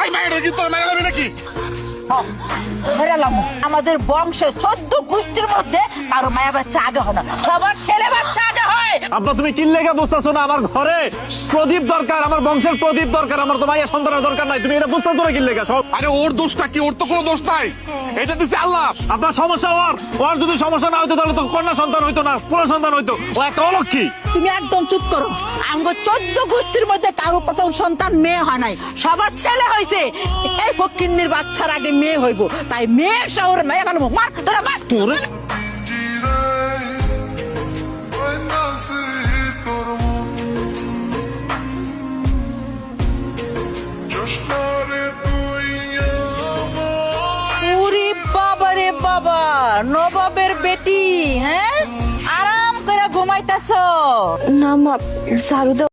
ভাই মায়ের কি তোর মেরে যাবি নাকি? আমাদের বংশে 14 গোষ্ঠীর মধ্যে কারো মায়া বাচ্চা আগে হয় না, সবার ছেলে বাচ্চা আগে হয়। আব্বা তুমি কি লেগে বুঝতেছো না? আমার ঘরে প্রদীপ দরকার, আমার বংশের প্রদীপ দরকার, আমার তো মায়ের সন্তানের দরকার নাই। তুমি এটা বুঝতেছো না কি লেগে? সব আরে ওর দোষটা কি? ওর তো কোনো দোষ নাই, এটা দিচ্ছে আল্লাহ। আপনার সমস্যা ওর যদি সমস্যা না হইতো তাহলে তো কন্যা সন্তান হইতো না, পুরো সন্তান হইতো। ও একটা অলক্ষী। তুমি একদম চুপ করো। আমগো 14 গোষ্ঠীর মধ্যে কারো প্রথম সন্তান মেয়ে হয় নাই, সবার ছেলে হয়েছে। এই ফকিন্নির বাচ্চার আগে মেয়ে হইব, তাই মেয়ে শহরে মেয়ে বানাবো। মার তোরা মার। তোরে ওরে বাবা রে বাবা, নবাবের বেটি, হ্যাঁ আরাম করে ঘুমাইতেছ? না মা, ঝাড়ু দাও।